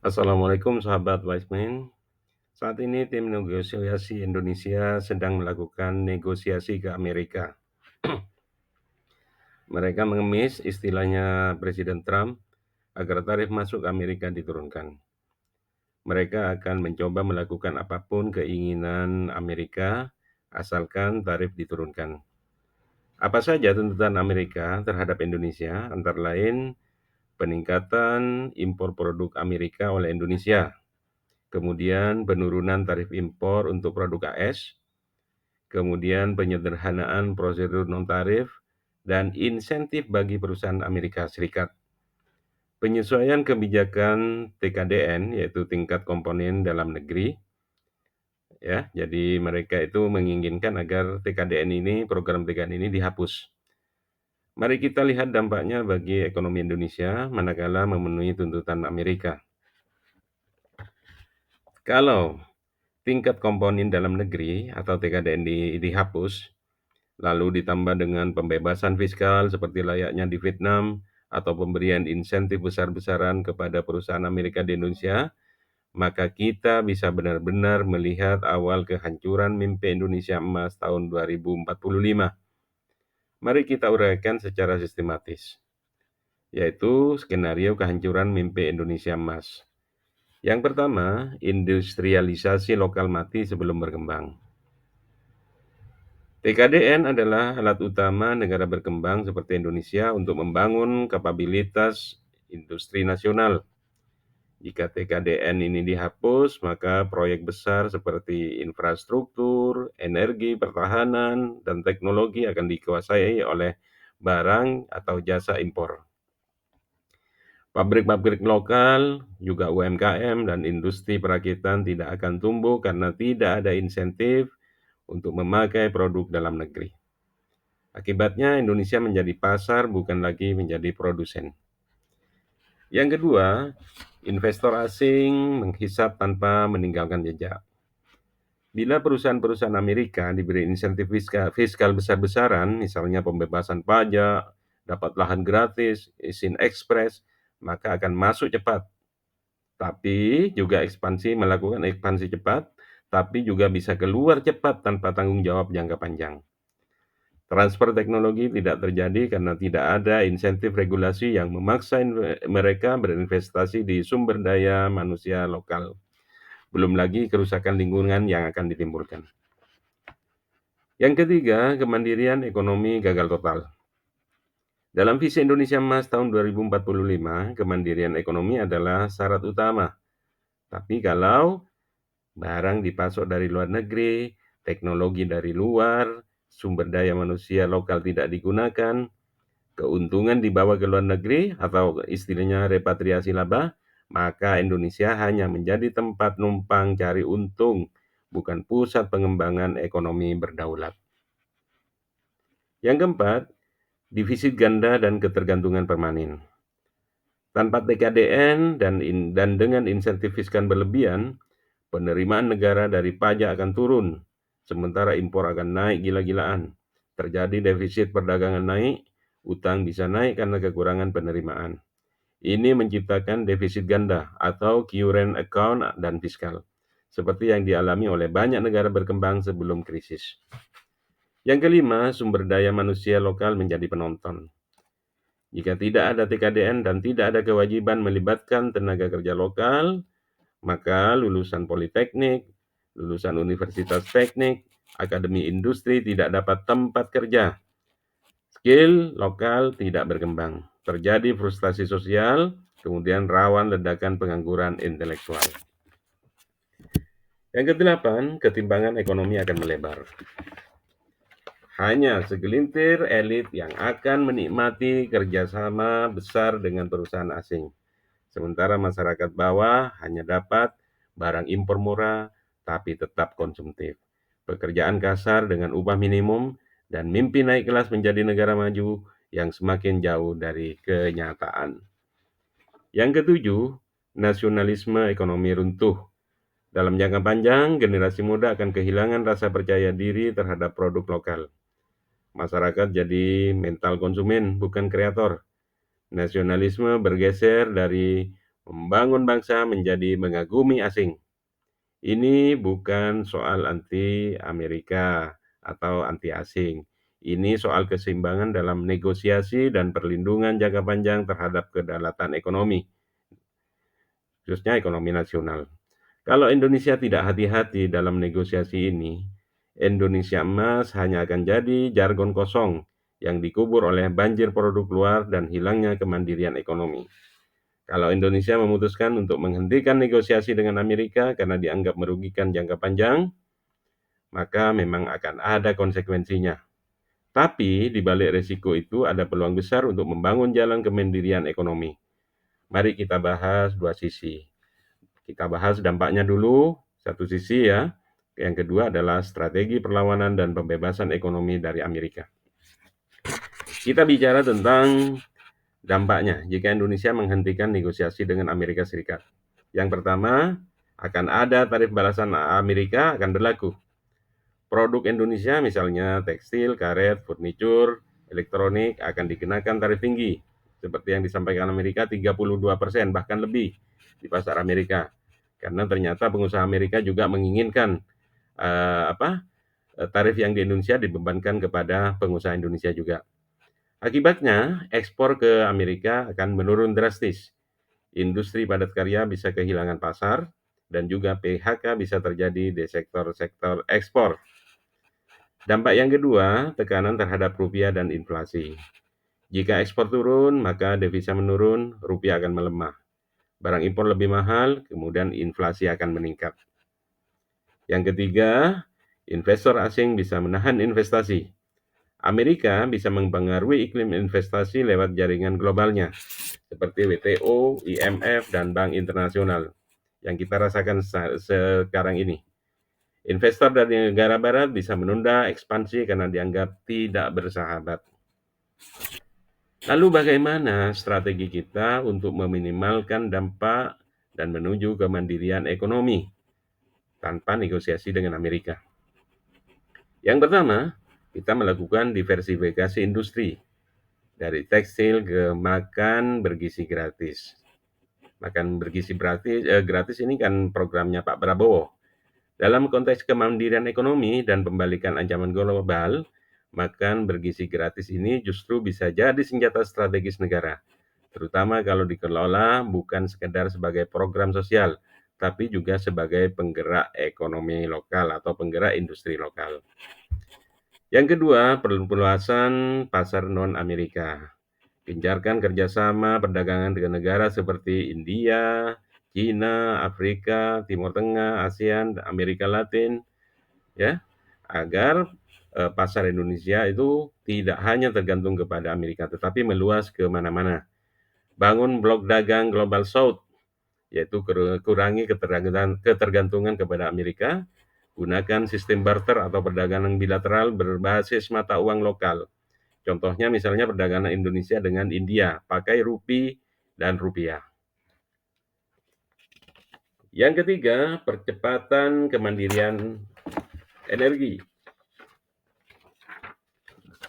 Assalamualaikum sahabat Wiseman. Saat ini tim negosiasi Indonesia sedang melakukan negosiasi ke Amerika. Mereka mengemis istilahnya Presiden Trump agar tarif masuk Amerika diturunkan. Mereka akan mencoba melakukan apapun keinginan Amerika asalkan tarif diturunkan. Apa saja tuntutan Amerika terhadap Indonesia antara lain peningkatan impor produk Amerika oleh Indonesia, kemudian penurunan tarif impor untuk produk AS, kemudian penyederhanaan prosedur non-tarif, dan insentif bagi perusahaan Amerika Serikat. Penyesuaian kebijakan TKDN, yaitu tingkat komponen dalam negeri, ya. Jadi mereka itu menginginkan agar TKDN ini, program TKDN ini dihapus. Mari kita lihat dampaknya bagi ekonomi Indonesia manakala memenuhi tuntutan Amerika. Kalau tingkat komponen dalam negeri atau TKDN dihapus, lalu ditambah dengan pembebasan fiskal seperti layaknya di Vietnam atau pemberian insentif besar-besaran kepada perusahaan Amerika di Indonesia, maka kita bisa benar-benar melihat awal kehancuran mimpi Indonesia Emas tahun 2045. Mari kita uraikan secara sistematis, yaitu skenario kehancuran mimpi Indonesia Emas. Yang pertama, industrialisasi lokal mati sebelum berkembang. TKDN adalah alat utama negara berkembang seperti Indonesia untuk membangun kapabilitas industri nasional. Jika TKDN ini dihapus, maka proyek besar seperti infrastruktur, energi, pertahanan, dan teknologi akan dikuasai oleh barang atau jasa impor. Pabrik-pabrik lokal, juga UMKM dan industri perakitan tidak akan tumbuh karena tidak ada insentif untuk memakai produk dalam negeri. Akibatnya Indonesia menjadi pasar bukan lagi menjadi produsen. Yang kedua, investor asing menghisap tanpa meninggalkan jejak. Bila perusahaan-perusahaan Amerika diberi insentif fiskal besar-besaran, misalnya pembebasan pajak, dapat lahan gratis, izin ekspres, maka akan masuk cepat. Tapi juga melakukan ekspansi cepat, tapi juga bisa keluar cepat tanpa tanggung jawab jangka panjang. Transfer teknologi tidak terjadi karena tidak ada insentif regulasi yang memaksa mereka berinvestasi di sumber daya manusia lokal. Belum lagi kerusakan lingkungan yang akan ditimbulkan. Yang ketiga, kemandirian ekonomi gagal total. Dalam visi Indonesia Emas tahun 2045, kemandirian ekonomi adalah syarat utama. Tapi kalau barang dipasok dari luar negeri, teknologi dari luar, sumber daya manusia lokal tidak digunakan, keuntungan dibawa ke luar negeri atau istilahnya repatriasi laba, maka Indonesia hanya menjadi tempat numpang cari untung, bukan pusat pengembangan ekonomi berdaulat. Yang keempat, defisit ganda dan ketergantungan permanen. Tanpa TKDN dan dengan insentif fiskal berlebihan, penerimaan negara dari pajak akan turun, sementara impor akan naik gila-gilaan. Terjadi defisit perdagangan naik, utang bisa naik karena kekurangan penerimaan. Ini menciptakan defisit ganda atau current account dan fiskal, seperti yang dialami oleh banyak negara berkembang sebelum krisis. Yang kelima, sumber daya manusia lokal menjadi penonton. Jika tidak ada TKDN dan tidak ada kewajiban melibatkan tenaga kerja lokal, maka lulusan politeknik, lulusan universitas teknik, akademi industri tidak dapat tempat kerja. Skill lokal tidak berkembang. Terjadi frustasi sosial, kemudian rawan ledakan pengangguran intelektual. Yang kedelapan, ketimpangan ekonomi akan melebar. Hanya segelintir elit yang akan menikmati kerjasama besar dengan perusahaan asing. Sementara masyarakat bawah hanya dapat barang impor murah, tapi tetap konsumtif. Pekerjaan kasar dengan upah minimum, dan mimpi naik kelas menjadi negara maju yang semakin jauh dari kenyataan. Yang ketujuh, nasionalisme ekonomi runtuh. Dalam jangka panjang, generasi muda akan kehilangan rasa percaya diri terhadap produk lokal. Masyarakat jadi mental konsumen, bukan kreator. Nasionalisme bergeser dari membangun bangsa menjadi mengagumi asing. Ini bukan soal anti Amerika atau anti asing. Ini soal keseimbangan dalam negosiasi dan perlindungan jangka panjang terhadap kedaulatan ekonomi, khususnya ekonomi nasional. Kalau Indonesia tidak hati-hati dalam negosiasi ini, Indonesia emas hanya akan jadi jargon kosong yang dikubur oleh banjir produk luar dan hilangnya kemandirian ekonomi. Kalau Indonesia memutuskan untuk menghentikan negosiasi dengan Amerika karena dianggap merugikan jangka panjang, maka memang akan ada konsekuensinya. Tapi di balik risiko itu ada peluang besar untuk membangun jalan kemandirian ekonomi. Mari kita bahas dua sisi. Kita bahas dampaknya dulu, satu sisi ya. Yang kedua adalah strategi perlawanan dan pembebasan ekonomi dari Amerika. Kita bicara tentang dampaknya jika Indonesia menghentikan negosiasi dengan Amerika Serikat. Yang pertama, akan ada tarif balasan Amerika akan berlaku. Produk Indonesia misalnya tekstil, karet, furnitur, elektronik akan dikenakan tarif tinggi. Seperti yang disampaikan Amerika 32%, bahkan lebih di pasar Amerika. Karena ternyata pengusaha Amerika juga menginginkan tarif yang di Indonesia dibebankan kepada pengusaha Indonesia juga. Akibatnya, ekspor ke Amerika akan menurun drastis. Industri padat karya bisa kehilangan pasar, dan juga PHK bisa terjadi di sektor-sektor ekspor. Dampak yang kedua, tekanan terhadap rupiah dan inflasi. Jika ekspor turun, maka devisa menurun, rupiah akan melemah. Barang impor lebih mahal, kemudian inflasi akan meningkat. Yang ketiga, investor asing bisa menahan investasi. Amerika bisa mempengaruhi iklim investasi lewat jaringan globalnya, seperti WTO, IMF, dan Bank Internasional, yang kita rasakan sekarang ini. Investor dari negara barat bisa menunda ekspansi karena dianggap tidak bersahabat. Lalu bagaimana strategi kita untuk meminimalkan dampak dan menuju kemandirian ekonomi tanpa negosiasi dengan Amerika? Yang pertama, kita melakukan diversifikasi industri dari tekstil ke makan bergizi gratis. Makan bergizi gratis ini kan programnya Pak Prabowo. Dalam konteks kemandirian ekonomi dan pembalikan ancaman global, makan bergizi gratis ini justru bisa jadi senjata strategis negara, terutama kalau dikelola bukan sekedar sebagai program sosial, tapi juga sebagai penggerak ekonomi lokal atau penggerak industri lokal. Yang kedua, perluasan pasar non-Amerika. Gencarkan kerjasama perdagangan dengan negara seperti India, China, Afrika, Timur Tengah, ASEAN, Amerika Latin, ya, agar pasar Indonesia itu tidak hanya tergantung kepada Amerika, tetapi meluas ke mana-mana. Bangun blok dagang Global South, yaitu kurangi ketergantungan kepada Amerika, gunakan sistem barter atau perdagangan bilateral berbasis mata uang lokal. Contohnya misalnya perdagangan Indonesia dengan India, pakai rupiah dan rupiah. Yang ketiga, percepatan kemandirian energi.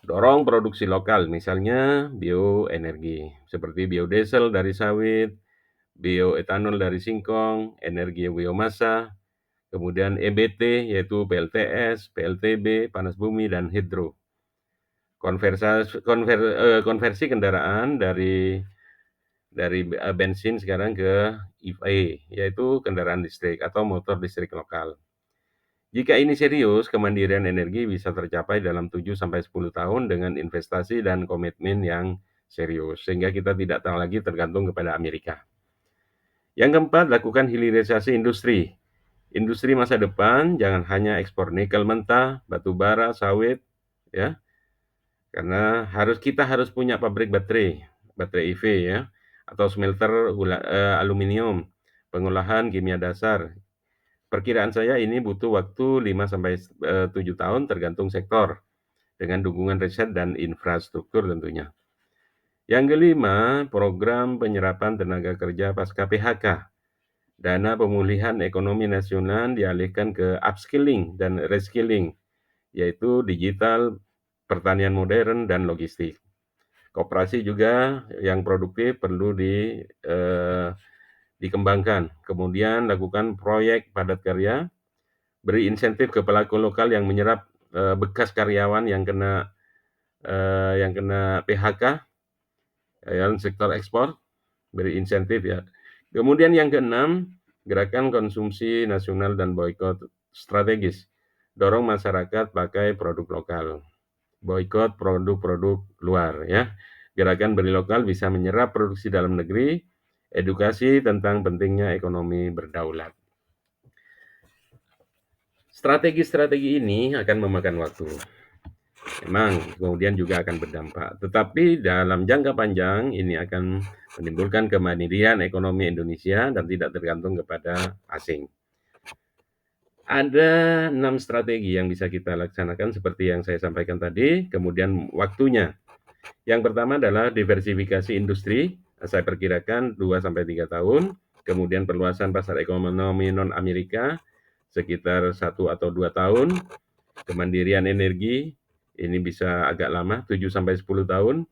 Dorong produksi lokal, misalnya bioenergi, seperti biodiesel dari sawit, bioetanol dari singkong, energi biomasa, kemudian EBT yaitu PLTS, PLTB, panas bumi, dan hidro. Konversi kendaraan dari bensin sekarang ke EV, yaitu kendaraan listrik atau motor listrik lokal. Jika ini serius, kemandirian energi bisa tercapai dalam 7-10 tahun dengan investasi dan komitmen yang serius, sehingga kita tidak lagi tergantung kepada Amerika. Yang keempat, lakukan hilirisasi industri. Industri masa depan jangan hanya ekspor nikel mentah, batu bara, sawit, ya, karena kita harus punya pabrik baterai EV ya, atau smelter aluminium, pengolahan kimia dasar. Perkiraan saya ini butuh waktu 5-7 tahun tergantung sektor, dengan dukungan riset dan infrastruktur tentunya. Yang kelima, program penyerapan tenaga kerja pasca PHK. Dana pemulihan ekonomi nasional dialihkan ke upskilling dan reskilling, yaitu digital, pertanian modern, dan logistik. Koperasi juga yang produktif perlu dikembangkan. Kemudian lakukan proyek padat karya, beri insentif ke pelaku lokal yang menyerap bekas karyawan yang kena PHK, yang sektor ekspor, beri insentif ya. Kemudian yang keenam, gerakan konsumsi nasional dan boikot strategis. Dorong masyarakat pakai produk lokal, boikot produk-produk luar ya. Gerakan beli lokal bisa menyerap produksi dalam negeri, edukasi tentang pentingnya ekonomi berdaulat. Strategi-strategi ini akan memakan waktu. Memang kemudian juga akan berdampak, tetapi dalam jangka panjang ini akan menimbulkan kemandirian ekonomi Indonesia dan tidak tergantung kepada asing. Ada 6 strategi yang bisa kita laksanakan seperti yang saya sampaikan tadi, kemudian waktunya. Yang pertama adalah diversifikasi industri, saya perkirakan 2 sampai 3 tahun, kemudian perluasan pasar ekonomi non-Amerika sekitar 1 atau 2 tahun, kemandirian energi ini bisa agak lama, 7 sampai 10 tahun,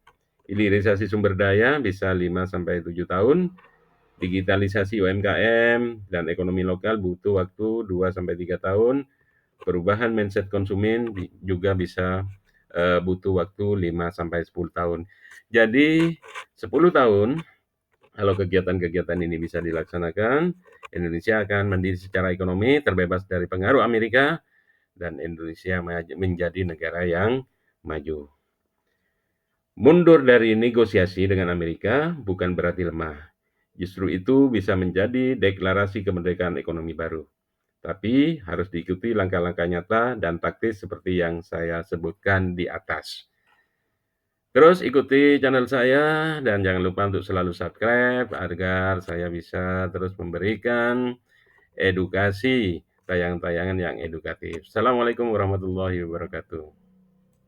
hilirisasi sumber daya bisa 5 sampai 7 tahun, digitalisasi UMKM dan ekonomi lokal butuh waktu 2 sampai 3 tahun, perubahan mindset konsumen juga bisa butuh waktu 5 sampai 10 tahun. Jadi 10 tahun kalau kegiatan-kegiatan ini bisa dilaksanakan, Indonesia akan mandiri secara ekonomi, terbebas dari pengaruh Amerika, dan Indonesia menjadi negara yang maju. Mundur dari negosiasi dengan Amerika bukan berarti lemah. Justru itu bisa menjadi deklarasi kemerdekaan ekonomi baru. Tapi harus diikuti langkah-langkah nyata dan taktis seperti yang saya sebutkan di atas. Terus ikuti channel saya dan jangan lupa untuk selalu subscribe agar saya bisa terus memberikan edukasi, tayangan-tayangan yang edukatif. Assalamualaikum warahmatullahi wabarakatuh.